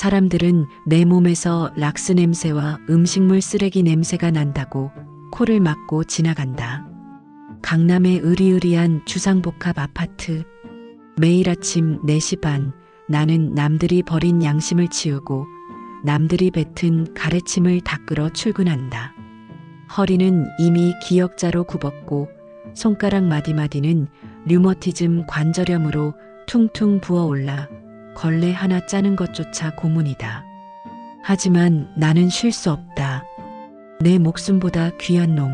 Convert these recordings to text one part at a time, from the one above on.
사람들은 내 몸에서 락스 냄새와 음식물 쓰레기 냄새가 난다고 코를 막고 지나간다. 강남의 으리으리한 주상복합 아파트. 매일 아침 4시 반 나는 남들이 버린 양심을 치우고 남들이 뱉은 가래침을 닦으러 출근한다. 허리는 이미 기역자로 굽었고 손가락 마디마디는 류머티즘 관절염으로 퉁퉁 부어올라 걸레 하나 짜는 것조차 고문이다. 하지만 나는 쉴 수 없다. 내 목숨보다 귀한 놈.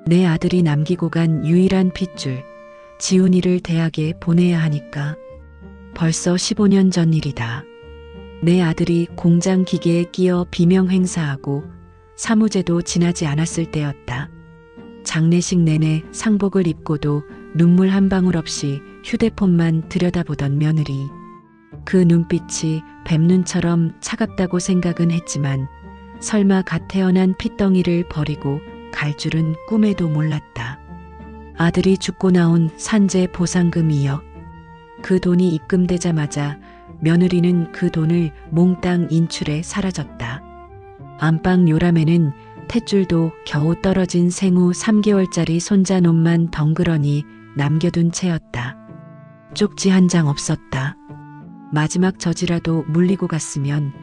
내 아들이 남기고 간 유일한 핏줄, 지훈이를 대학에 보내야 하니까. 벌써 15년 전 일이다. 내 아들이 공장 기계에 끼어 비명 행사하고 사무제도 지나지 않았을 때였다. 장례식 내내 상복을 입고도 눈물 한 방울 없이 휴대폰만 들여다보던 며느리. 그 눈빛이 뱀눈처럼 차갑다고 생각은 했지만 설마 갓 태어난 핏덩이를 버리고 갈 줄은 꿈에도 몰랐다. 아들이 죽고 나온 산재 보상금 2억. 그 돈이 입금되자마자 며느리는 그 돈을 몽땅 인출해 사라졌다. 안방 요람에는 탯줄도 겨우 떨어진 생후 3개월짜리 손자 놈만 덩그러니 남겨둔 채였다. 쪽지 한 장 없었다. 마지막 저지라도 물리고 갔으면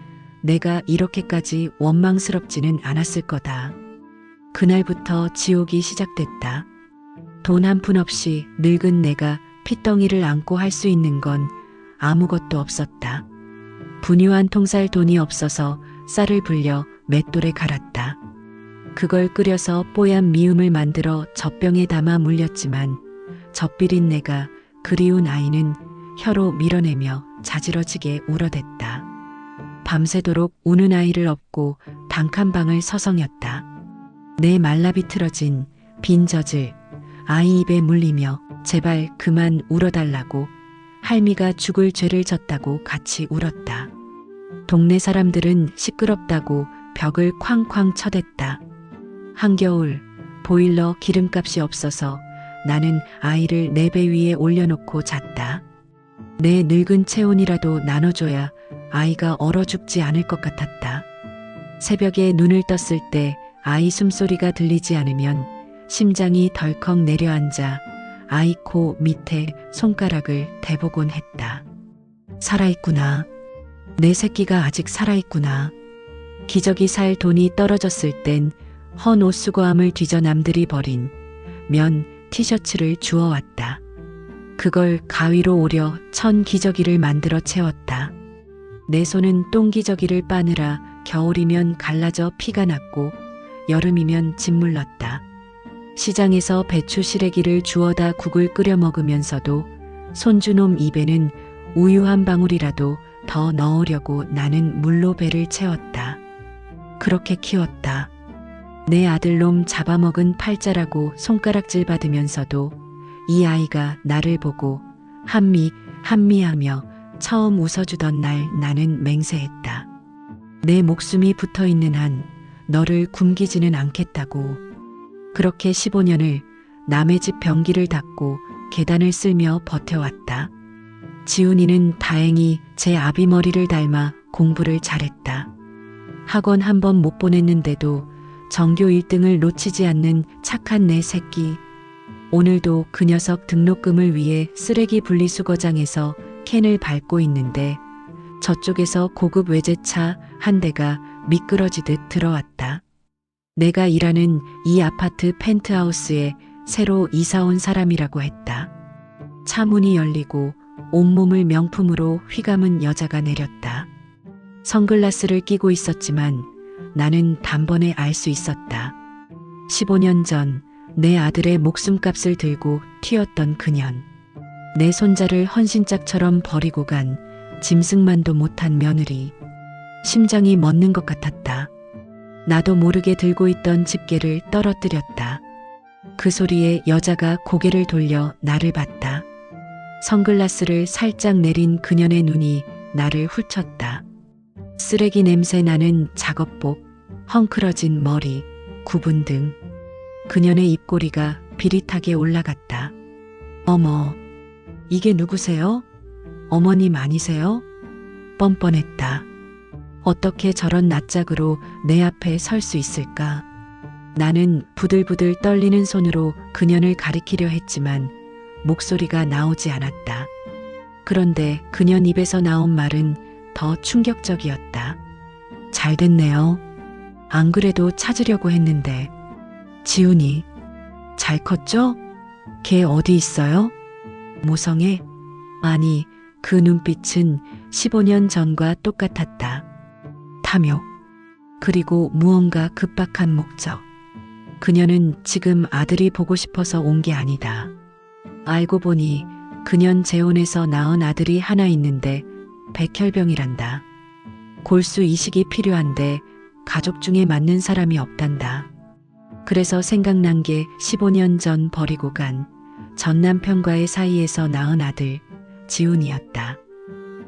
내가 이렇게까지 원망스럽지는 않았을 거다. 그날부터 지옥이 시작됐다. 돈 한 푼 없이 늙은 내가 핏덩이를 안고 할 수 있는 건 아무것도 없었다. 분유한 통살 돈이 없어서 쌀을 불려 맷돌에 갈았다. 그걸 끓여서 뽀얀 미음을 만들어 젖병에 담아 물렸지만 젖비린 내가 그리운 아이는 혀로 밀어내며 자지러지게 울어댔다. 밤새도록 우는 아이를 업고 단칸방을 서성였다. 내 말라비틀어진 빈 젖을 아이 입에 물리며 제발 그만 울어달라고 할미가 죽을 죄를 졌다고 같이 울었다. 동네 사람들은 시끄럽다고 벽을 쾅쾅 쳐댔다. 한겨울 보일러 기름값이 없어서 나는 아이를 내 배 위에 올려놓고 잤다. 내 늙은 체온이라도 나눠줘야 아이가 얼어 죽지 않을 것 같았다. 새벽에 눈을 떴을 때 아이 숨소리가 들리지 않으면 심장이 덜컥 내려앉아 아이 코 밑에 손가락을 대보곤 했다. 살아있구나. 내 새끼가 아직 살아있구나. 기저귀 살 돈이 떨어졌을 땐 헌 옷수거함을 뒤져 남들이 버린 면 티셔츠를 주워왔다. 그걸 가위로 오려 천 기저귀를 만들어 채웠다. 내 손은 똥기저귀를 빠느라 겨울이면 갈라져 피가 났고 여름이면 짓물렀다. 시장에서 배추 시래기를 주워다 국을 끓여 먹으면서도 손주놈 입에는 우유 한 방울이라도 더 넣으려고 나는 물로 배를 채웠다. 그렇게 키웠다. 내 아들놈 잡아먹은 팔자라고 손가락질 받으면서도 이 아이가 나를 보고 한미 한미하며 처음 웃어주던 날 나는 맹세했다. 내 목숨이 붙어있는 한 너를 굶기지는 않겠다고. 그렇게 15년을 남의 집 변기를 닦고 계단을 쓸며 버텨왔다. 지훈이는 다행히 제 아비머리를 닮아 공부를 잘했다. 학원 한 번 못 보냈는데도 전교 1등을 놓치지 않는 착한 내 새끼. 오늘도 그 녀석 등록금을 위해 쓰레기 분리수거장에서 캔을 밟고 있는데 저쪽에서 고급 외제차 한 대가 미끄러지듯 들어왔다. 내가 일하는 이 아파트 펜트하우스에 새로 이사온 사람이라고 했다. 차 문이 열리고 온몸을 명품으로 휘감은 여자가 내렸다. 선글라스를 끼고 있었지만 나는 단번에 알 수 있었다. 15년 전 내 아들의 목숨값을 들고 튀었던 그년. 내 손자를 헌신짝처럼 버리고 간 짐승만도 못한 며느리. 심장이 멎는 것 같았다. 나도 모르게 들고 있던 집게를 떨어뜨렸다. 그 소리에 여자가 고개를 돌려 나를 봤다. 선글라스를 살짝 내린 그년의 눈이 나를 훑쳤다. 쓰레기 냄새 나는 작업복, 헝클어진 머리, 굽은 등. 그년의 입꼬리가 비릿하게 올라갔다. 어머, 이게 누구세요? 어머님 아니세요? 뻔뻔했다. 어떻게 저런 낯짝으로 내 앞에 설 수 있을까? 나는 부들부들 떨리는 손으로 그년을 가리키려 했지만 목소리가 나오지 않았다. 그런데 그년 입에서 나온 말은 더 충격적이었다. 잘 됐네요. 안 그래도 찾으려고 했는데. 지훈이. 잘 컸죠? 걔 어디 있어요? 모성애? 아니, 그 눈빛은 15년 전과 똑같았다. 탐욕. 그리고 무언가 급박한 목적. 그녀는 지금 아들이 보고 싶어서 온 게 아니다. 알고 보니 그년 재혼해서 낳은 아들이 하나 있는데 백혈병이란다. 골수 이식이 필요한데 가족 중에 맞는 사람이 없단다. 그래서 생각난 게 15년 전 버리고 간 전 남편과의 사이에서 낳은 아들 지훈이었다.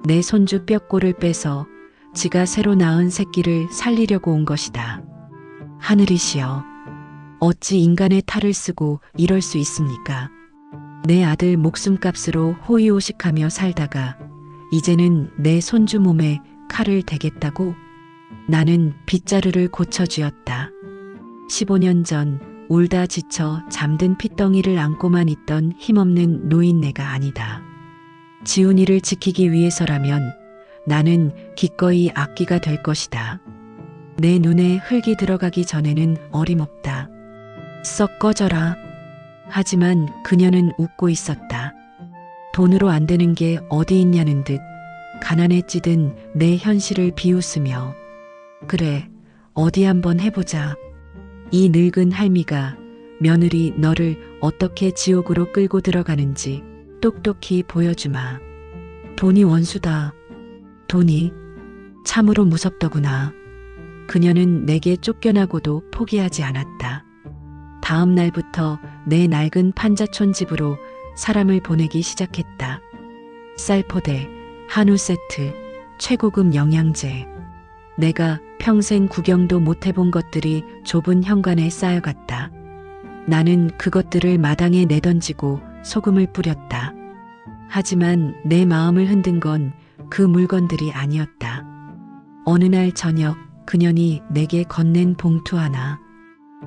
내 손주 뼈골을 빼서 지가 새로 낳은 새끼를 살리려고 온 것이다. 하늘이시여, 어찌 인간의 탈을 쓰고 이럴 수 있습니까? 내 아들 목숨값으로 호의호식하며 살다가 이제는 내 손주 몸에 칼을 대겠다고? 나는 빗자루를 고쳐쥐었다. 15년 전 울다 지쳐 잠든 핏덩이를 안고만 있던 힘없는 노인네가 아니다. 지훈이를 지키기 위해서라면 나는 기꺼이 악귀가 될 것이다. 내 눈에 흙이 들어가기 전에는 어림없다. 썩 꺼져라. 하지만 그녀는 웃고 있었다. 돈으로 안 되는 게 어디 있냐는 듯 가난에 찌든 내 현실을 비웃으며. 그래, 어디 한번 해보자. 이 늙은 할미가 며느리 너를 어떻게 지옥으로 끌고 들어가는지 똑똑히 보여주마. 돈이 원수다. 돈이 참으로 무섭더구나. 그녀는 내게 쫓겨나고도 포기하지 않았다. 다음 날부터 내 낡은 판자촌 집으로 사람을 보내기 시작했다. 쌀포대, 한우 세트, 최고급 영양제. 내가 평생 구경도 못 해본 것들이 좁은 현관에 쌓여갔다. 나는 그것들을 마당에 내던지고 소금을 뿌렸다. 하지만 내 마음을 흔든 건 그 물건들이 아니었다. 어느 날 저녁 그년이 내게 건넨 봉투 하나.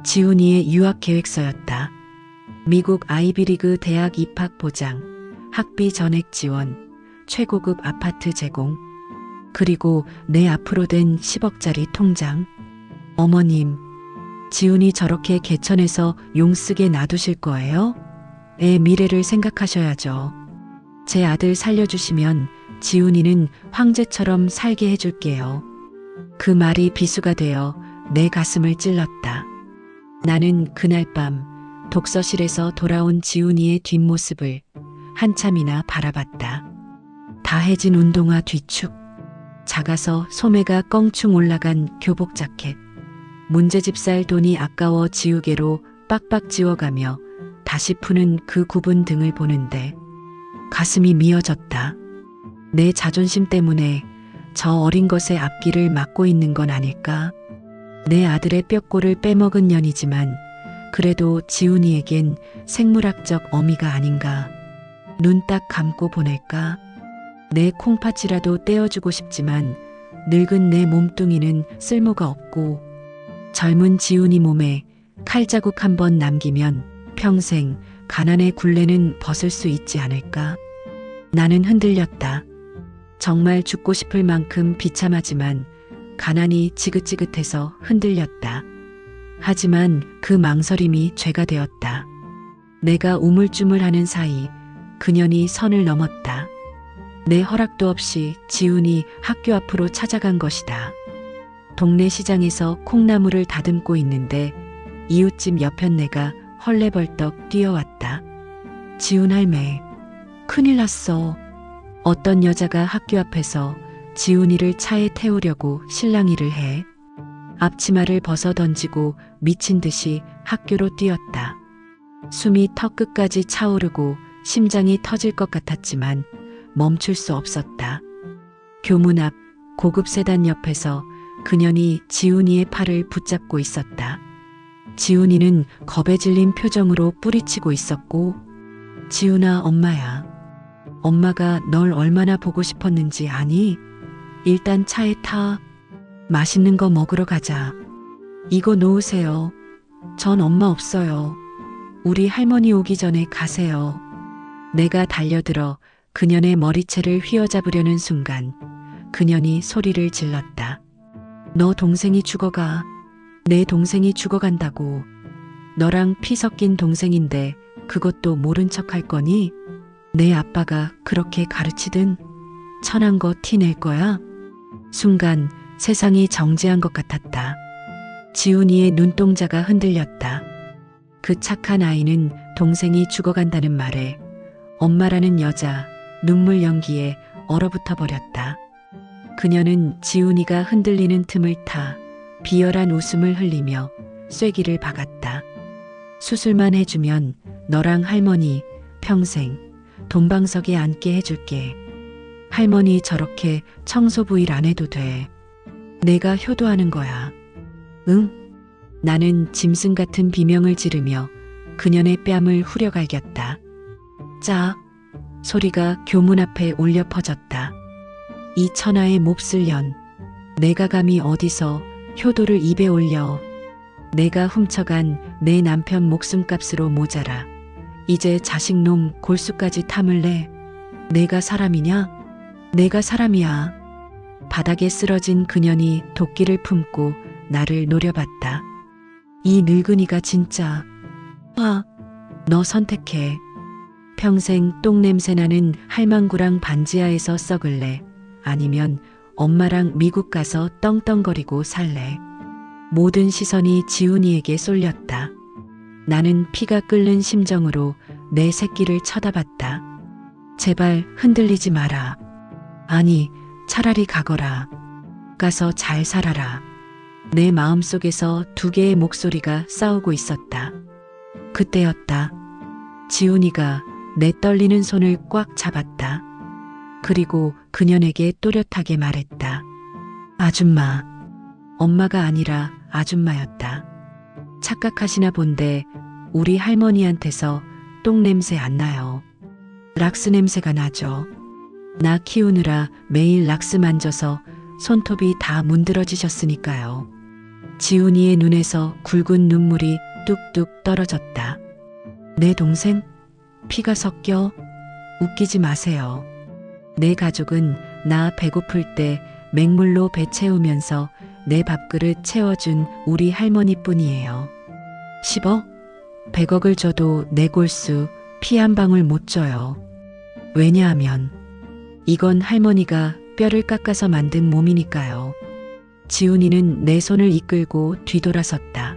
지훈이의 유학 계획서였다. 미국 아이비리그 대학 입학 보장, 학비 전액 지원, 최고급 아파트 제공, 그리고 내 앞으로 된 10억짜리 통장. 어머님, 지훈이 저렇게 개천에서 용쓰게 놔두실 거예요? 애 미래를 생각하셔야죠. 제 아들 살려주시면 지훈이는 황제처럼 살게 해줄게요. 그 말이 비수가 되어 내 가슴을 찔렀다. 나는 그날 밤 독서실에서 돌아온 지훈이의 뒷모습을 한참이나 바라봤다. 다해진 운동화 뒤축, 작아서 소매가 껑충 올라간 교복 자켓, 문제집 살 돈이 아까워 지우개로 빡빡 지워가며 다시 푸는 그 굽은 등을 보는데 가슴이 미어졌다. 내 자존심 때문에 저 어린 것의 앞길을 막고 있는 건 아닐까? 내 아들의 뼈골을 빼먹은 년이지만 그래도 지훈이에겐 생물학적 어미가 아닌가. 눈 딱 감고 보낼까? 내 콩팥이라도 떼어주고 싶지만 늙은 내 몸뚱이는 쓸모가 없고 젊은 지훈이 몸에 칼자국 한 번 남기면 평생 가난의 굴레는 벗을 수 있지 않을까? 나는 흔들렸다. 정말 죽고 싶을 만큼 비참하지만 가난이 지긋지긋해서 흔들렸다. 하지만 그 망설임이 죄가 되었다. 내가 우물쭈물하는 사이 그년이 선을 넘었다. 내 허락도 없이 지훈이 학교 앞으로 찾아간 것이다. 동네 시장에서 콩나물을 다듬고 있는데 이웃집 여편네가 헐레벌떡 뛰어왔다. 지훈 할매, 큰일 났어. 어떤 여자가 학교 앞에서 지훈이를 차에 태우려고 실랑이를 해. 앞치마를 벗어 던지고 미친 듯이 학교로 뛰었다. 숨이 턱 끝까지 차오르고 심장이 터질 것 같았지만 멈출 수 없었다. 교문 앞 고급 세단 옆에서 그년이 지훈이의 팔을 붙잡고 있었다. 지훈이는 겁에 질린 표정으로 뿌리치고 있었고, 지훈아, 엄마야. 엄마가 널 얼마나 보고 싶었는지 아니? 일단 차에 타. 맛있는 거 먹으러 가자. 이거 놓으세요. 전 엄마 없어요. 우리 할머니 오기 전에 가세요. 내가 달려들어 그년의 머리채를 휘어잡으려는 순간 그년이 소리를 질렀다. 너 동생이 죽어가. 내 동생이 죽어간다고. 너랑 피 섞인 동생인데 그것도 모른 척 할 거니? 내 아빠가 그렇게 가르치든 천한 거 티 낼 거야? 순간 세상이 정지한 것 같았다. 지훈이의 눈동자가 흔들렸다. 그 착한 아이는 동생이 죽어간다는 말에 엄마라는 여자 눈물 연기에 얼어붙어 버렸다. 그녀는 지훈이가 흔들리는 틈을 타 비열한 웃음을 흘리며 쐐기를 박았다. 수술만 해주면 너랑 할머니 평생 돈방석에 앉게 해줄게. 할머니 저렇게 청소 부일 안 해도 돼. 내가 효도하는 거야. 응? 나는 짐승 같은 비명을 지르며 그년의 뺨을 후려갈겼다. 짜! 소리가 교문 앞에 울려 퍼졌다. 이 천하의 몹쓸 년. 내가 감히 어디서 효도를 입에 올려. 내가 훔쳐간 내 남편 목숨값으로 모자라. 이제 자식놈 골수까지 탐을래. 내가 사람이냐? 내가 사람이야. 바닥에 쓰러진 그년이 도끼를 품고 나를 노려봤다. 이 늙은이가 진짜. 너 선택해. 평생 똥냄새 나는 할망구랑 반지하에서 썩을래. 아니면 엄마랑 미국 가서 떵떵거리고 살래. 모든 시선이 지훈이에게 쏠렸다. 나는 피가 끓는 심정으로 내 새끼를 쳐다봤다. 제발 흔들리지 마라. 아니, 차라리 가거라. 가서 잘 살아라. 내 마음속에서 두 개의 목소리가 싸우고 있었다. 그때였다. 지훈이가 내 떨리는 손을 꽉 잡았다. 그리고 그년에게 또렷하게 말했다. 아줌마. 엄마가 아니라 아줌마였다. 착각하시나 본데 우리 할머니한테서 똥냄새 안 나요. 락스 냄새가 나죠. 나 키우느라 매일 락스 만져서 손톱이 다 문드러지셨으니까요. 지훈이의 눈에서 굵은 눈물이 뚝뚝 떨어졌다. 내 동생? 피가 섞여? 웃기지 마세요. 내 가족은 나 배고플 때 맹물로 배 채우면서 내 밥그릇 채워준 우리 할머니뿐이에요. 10억? 100억을 줘도 내 골수 피 한 방울 못 줘요. 왜냐하면 이건 할머니가 뼈를 깎아서 만든 몸이니까요. 지훈이는 내 손을 이끌고 뒤돌아섰다.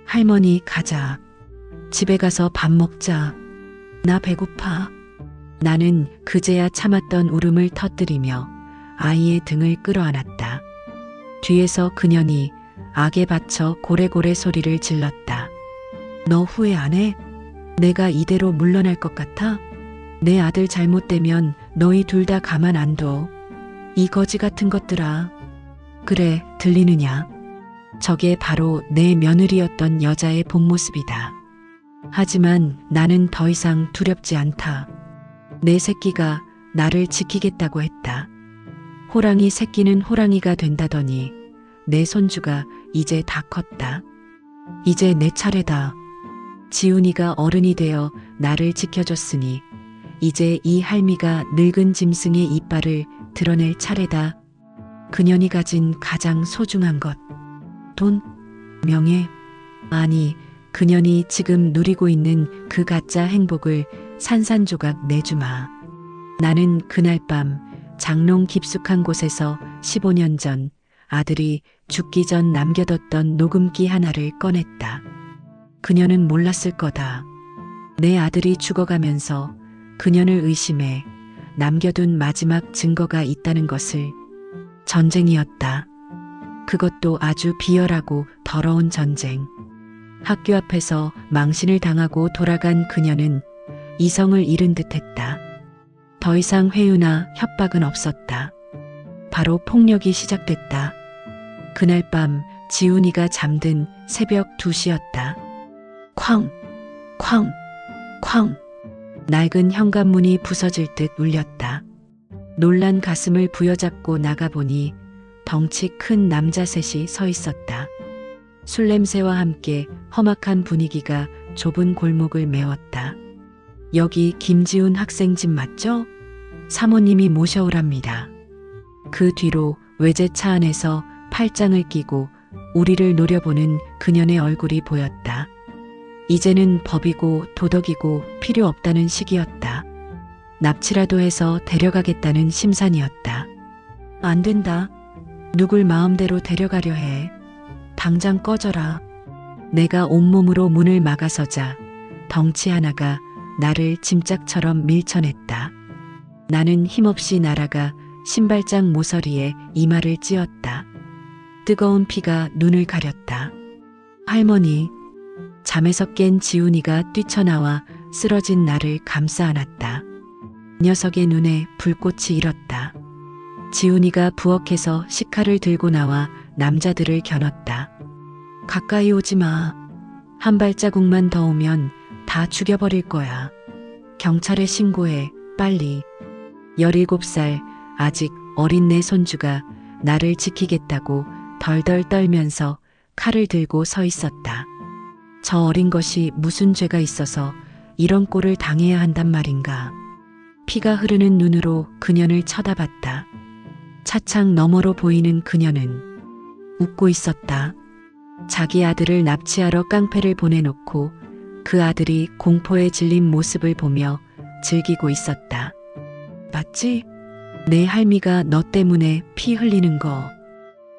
할머니 가자. 집에 가서 밥 먹자. 나 배고파. 나는 그제야 참았던 울음을 터뜨리며 아이의 등을 끌어안았다. 뒤에서 그년이 악에 받쳐 고래고래 소리를 질렀다. 너 후회 안 해? 내가 이대로 물러날 것 같아? 내 아들 잘못되면 너희 둘 다 가만 안 둬. 이 거지 같은 것들아. 그래, 들리느냐? 저게 바로 내 며느리였던 여자의 본 모습이다. 하지만 나는 더 이상 두렵지 않다. 내 새끼가 나를 지키겠다고 했다. 호랑이 새끼는 호랑이가 된다더니 내 손주가 이제 다 컸다. 이제 내 차례다. 지훈이가 어른이 되어 나를 지켜줬으니 이제 이 할미가 늙은 짐승의 이빨을 드러낼 차례다. 그년이 가진 가장 소중한 것. 돈? 명예? 아니, 그년이 지금 누리고 있는 그 가짜 행복을 산산조각 내주마. 나는 그날 밤 장롱 깊숙한 곳에서 15년 전 아들이 죽기 전 남겨뒀던 녹음기 하나를 꺼냈다. 그녀는 몰랐을 거다. 내 아들이 죽어가면서 그녀를 의심해 남겨둔 마지막 증거가 있다는 것을. 전쟁이었다. 그것도 아주 비열하고 더러운 전쟁. 학교 앞에서 망신을 당하고 돌아간 그녀는 이성을 잃은 듯했다. 더 이상 회유나 협박은 없었다. 바로 폭력이 시작됐다. 그날 밤 지훈이가 잠든 새벽 2시였다. 쾅! 쾅! 쾅! 낡은 현관문이 부서질 듯 울렸다. 놀란 가슴을 부여잡고 나가보니 덩치 큰 남자 셋이 서 있었다. 술 냄새와 함께 험악한 분위기가 좁은 골목을 메웠다. 여기 김지훈 학생 집 맞죠? 사모님이 모셔오랍니다. 그 뒤로 외제차 안에서 팔짱을 끼고 우리를 노려보는 그년의 얼굴이 보였다. 이제는 법이고 도덕이고 필요 없다는 시기였다. 납치라도 해서 데려가겠다는 심산이었다. 안 된다. 누굴 마음대로 데려가려 해. 당장 꺼져라. 내가 온몸으로 문을 막아서자 덩치 하나가 나를 짐짝처럼 밀쳐냈다. 나는 힘없이 날아가 신발장 모서리에 이마를 찧었다. 뜨거운 피가 눈을 가렸다. 할머니, 잠에서 깬 지훈이가 뛰쳐나와 쓰러진 나를 감싸 안았다. 녀석의 눈에 불꽃이 일었다. 지훈이가 부엌에서 식칼을 들고 나와 남자들을 겨눴다. 가까이 오지 마. 한 발자국만 더 오면 다 죽여버릴 거야. 경찰에 신고해, 빨리. 17살 아직 어린 내 손주가 나를 지키겠다고 덜덜 떨면서 칼을 들고 서 있었다. 저 어린 것이 무슨 죄가 있어서 이런 꼴을 당해야 한단 말인가. 피가 흐르는 눈으로 그년을 쳐다봤다. 차창 너머로 보이는 그녀는 웃고 있었다. 자기 아들을 납치하러 깡패를 보내놓고 그 아들이 공포에 질린 모습을 보며 즐기고 있었다. 맞지? 내 할미가 너 때문에 피 흘리는 거.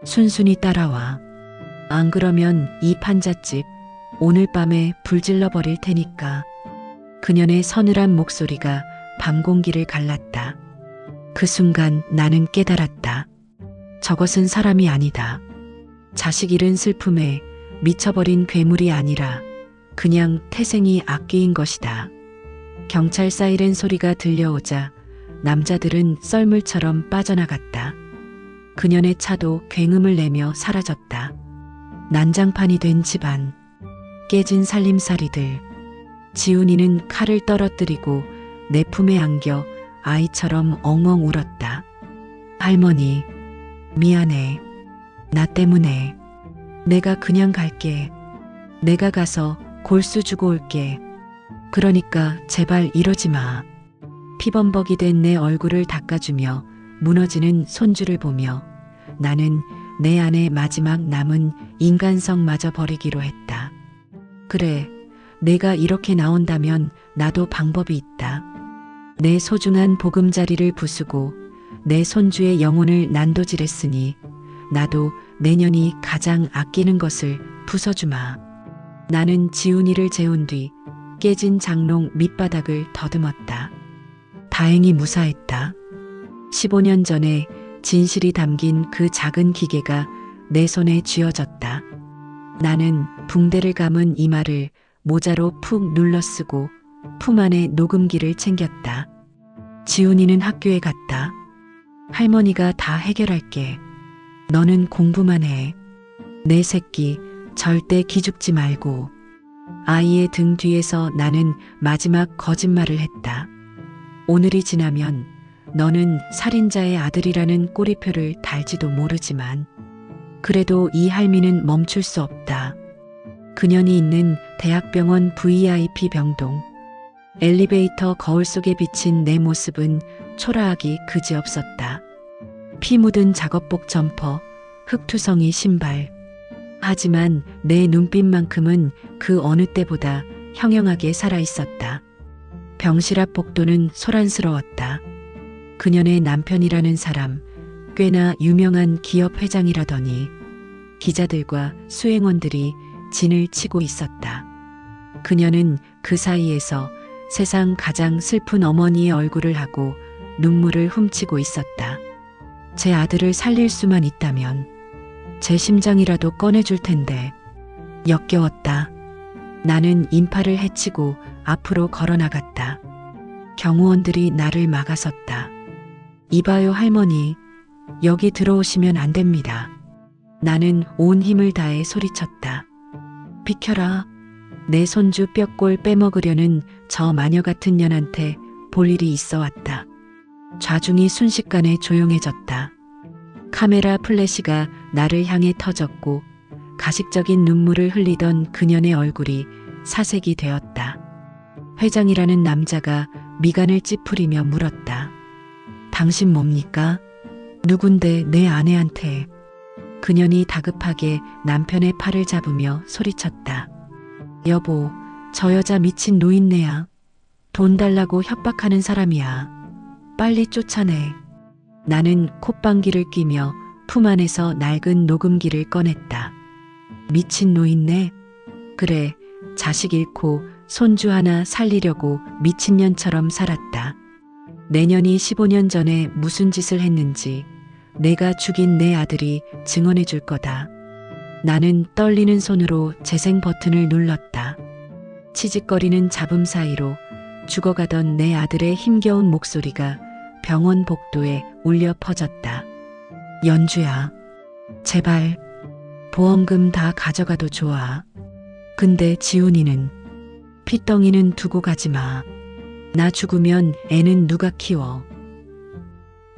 순순히 따라와. 안 그러면 이 판잣집 오늘 밤에 불질러 버릴 테니까. 그년의 서늘한 목소리가 밤 공기를 갈랐다. 그 순간 나는 깨달았다. 저것은 사람이 아니다. 자식 잃은 슬픔에 미쳐버린 괴물이 아니라 그냥 태생이 악귀인 것이다. 경찰 사이렌 소리가 들려오자 남자들은 썰물처럼 빠져나갔다. 그년의 차도 굉음을 내며 사라졌다. 난장판이 된 집안, 깨진 살림살이들. 지훈이는 칼을 떨어뜨리고 내 품에 안겨 아이처럼 엉엉 울었다. 할머니, 미안해. 나 때문에. 내가 그냥 갈게. 내가 가서 골수 주고 올게. 그러니까 제발 이러지 마. 피범벅이 된 내 얼굴을 닦아주며 무너지는 손주를 보며 나는 내 안에 마지막 남은 인간성마저 버리기로 했다. 그래, 내가 이렇게 나온다면 나도 방법이 있다. 내 소중한 보금자리를 부수고 내 손주의 영혼을 난도질했으니 나도 내년이 가장 아끼는 것을 부숴주마. 나는 지훈이를 재운 뒤 깨진 장롱 밑바닥을 더듬었다. 다행히 무사했다. 15년 전에 진실이 담긴 그 작은 기계가 내 손에 쥐어졌다. 나는 붕대를 감은 이마를 모자로 푹 눌러쓰고 품 안에 녹음기를 챙겼다. 지훈이는 학교에 갔다. 할머니가 다 해결할게. 너는 공부만 해. 내 새끼 절대 기죽지 말고. 아이의 등 뒤에서 나는 마지막 거짓말을 했다. 오늘이 지나면 너는 살인자의 아들이라는 꼬리표를 달지도 모르지만 그래도 이 할미는 멈출 수 없다. 그년이 있는 대학병원 VIP 병동. 엘리베이터 거울 속에 비친 내 모습은 초라하기 그지없었다. 피 묻은 작업복 점퍼, 흙투성이 신발. 하지만 내 눈빛만큼은 그 어느 때보다 형형하게 살아있었다. 병실 앞 복도는 소란스러웠다. 그년의 남편이라는 사람, 꽤나 유명한 기업 회장이라더니 기자들과 수행원들이 진을 치고 있었다. 그녀는 그 사이에서 세상 가장 슬픈 어머니의 얼굴을 하고 눈물을 훔치고 있었다. 제 아들을 살릴 수만 있다면 제 심장이라도 꺼내줄 텐데. 역겨웠다. 나는 인파를 헤치고 앞으로 걸어나갔다. 경호원들이 나를 막아섰다. 이봐요 할머니, 여기 들어오시면 안 됩니다. 나는 온 힘을 다해 소리쳤다. 비켜라. 내 손주 뼈골 빼먹으려는 저 마녀 같은 년한테 볼 일이 있어 왔다. 좌중이 순식간에 조용해졌다. 카메라 플래시가 나를 향해 터졌고 가식적인 눈물을 흘리던 그녀의 얼굴이 사색이 되었다. 회장이라는 남자가 미간을 찌푸리며 물었다. 당신 뭡니까? 누군데 내 아내한테. 그년이 다급하게 남편의 팔을 잡으며 소리쳤다. 여보, 저 여자 미친 노인네야. 돈 달라고 협박하는 사람이야. 빨리 쫓아내. 나는 콧방귀를 뀌며 품 안에서 낡은 녹음기를 꺼냈다. 미친 노인네? 그래, 자식 잃고 손주 하나 살리려고 미친년처럼 살았다. 내년이 15년 전에 무슨 짓을 했는지 내가 죽인 내 아들이 증언해 줄 거다. 나는 떨리는 손으로 재생 버튼을 눌렀다. 치직거리는 잡음 사이로 죽어가던 내 아들의 힘겨운 목소리가 병원 복도에 울려 퍼졌다. 연주야, 제발 보험금 다 가져가도 좋아. 근데 지훈이는, 핏덩이는 두고 가지 마. 나 죽으면 애는 누가 키워.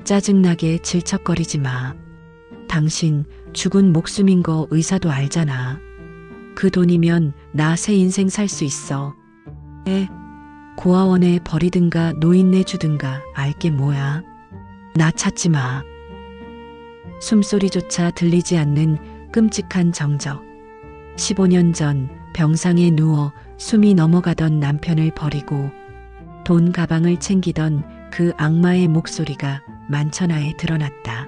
짜증나게 질척거리지 마. 당신 죽은 목숨인 거 의사도 알잖아. 그 돈이면 나 새 인생 살 수 있어. 고아원에 버리든가 노인네 주든가 알게 뭐야. 나 찾지 마. 숨소리조차 들리지 않는 끔찍한 정적. 15년 전 병상에 누워 숨이 넘어가던 남편을 버리고 돈 가방을 챙기던 그 악마의 목소리가 만천하에 드러났다.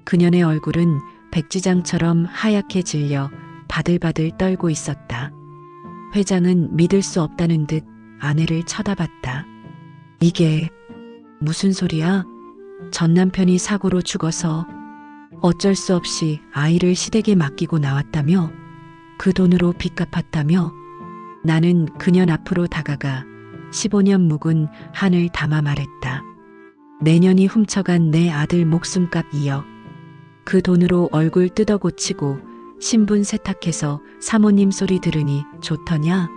그녀의 얼굴은 백지장처럼 하얗게 질려 바들바들 떨고 있었다. 회장은 믿을 수 없다는 듯 아내를 쳐다봤다. 이게 무슨 소리야? 전 남편이 사고로 죽어서 어쩔 수 없이 아이를 시댁에 맡기고 나왔다며? 그 돈으로 빚 갚았다며? 나는 그녀 앞으로 다가가 15년 묵은 한을 담아 말했다. 내년이 훔쳐간 내 아들 목숨값 2억. 그 돈으로 얼굴 뜯어 고치고 신분 세탁해서 사모님 소리 들으니 좋더냐?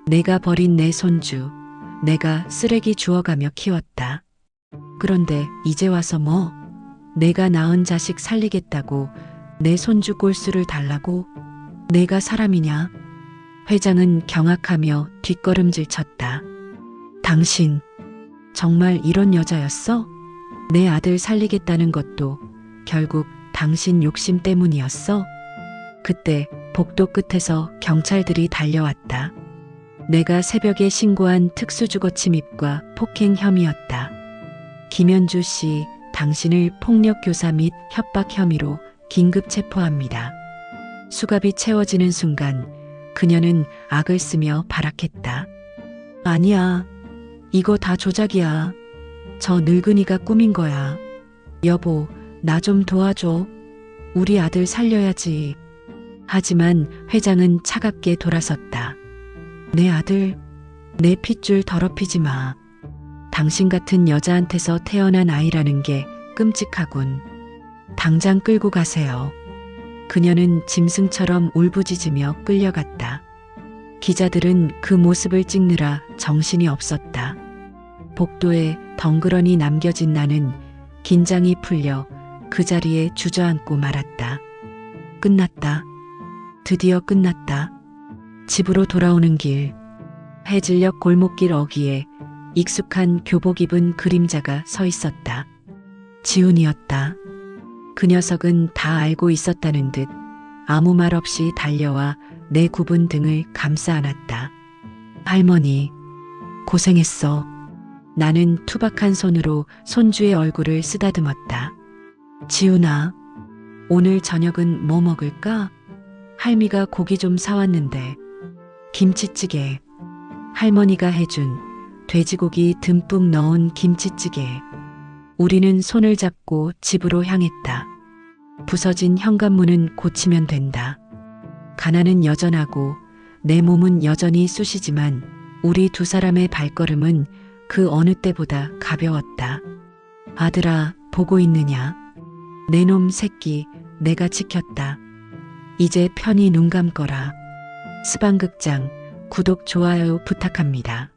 내가 버린 내 손주, 내가 쓰레기 주워가며 키웠다. 그런데 이제 와서 뭐? 내가 낳은 자식 살리겠다고 내 손주 꼴수를 달라고? 내가 사람이냐? 회장은 경악하며 뒷걸음질 쳤다. 당신 정말 이런 여자였어? 내 아들 살리겠다는 것도 결국 당신 욕심 때문이었어? 그때 복도 끝에서 경찰들이 달려왔다. 내가 새벽에 신고한 특수주거 침입과 폭행 혐의였다. 김현주 씨, 당신을 폭력교사 및 협박 혐의로 긴급 체포합니다. 수갑이 채워지는 순간 그녀는 악을 쓰며 발악했다. 아니야. 이거 다 조작이야. 저 늙은이가 꾸민 거야. 여보, 나 좀 도와줘. 우리 아들 살려야지. 하지만 회장은 차갑게 돌아섰다. 내 아들, 내 핏줄 더럽히지 마. 당신 같은 여자한테서 태어난 아이라는 게 끔찍하군. 당장 끌고 가세요. 그녀는 짐승처럼 울부짖으며 끌려갔다. 기자들은 그 모습을 찍느라 정신이 없었다. 복도에 덩그러니 남겨진 나는 긴장이 풀려 그 자리에 주저앉고 말았다. 끝났다. 드디어 끝났다. 집으로 돌아오는 길, 해질녘 골목길 어귀에 익숙한 교복 입은 그림자가 서 있었다. 지훈이었다. 그 녀석은 다 알고 있었다는 듯 아무 말 없이 달려와 내 굽은 등을 감싸 안았다. 할머니, 고생했어. 나는 투박한 손으로 손주의 얼굴을 쓰다듬었다. 지훈아, 오늘 저녁은 뭐 먹을까? 할미가 고기 좀 사왔는데. 김치찌개. 할머니가 해준 돼지고기 듬뿍 넣은 김치찌개. 우리는 손을 잡고 집으로 향했다. 부서진 현관문은 고치면 된다. 가난은 여전하고 내 몸은 여전히 쑤시지만 우리 두 사람의 발걸음은 그 어느 때보다 가벼웠다. 아들아, 보고 있느냐? 내 놈 새끼, 내가 지켰다. 이제 편히 눈 감거라. 스방극장 구독, 좋아요 부탁합니다.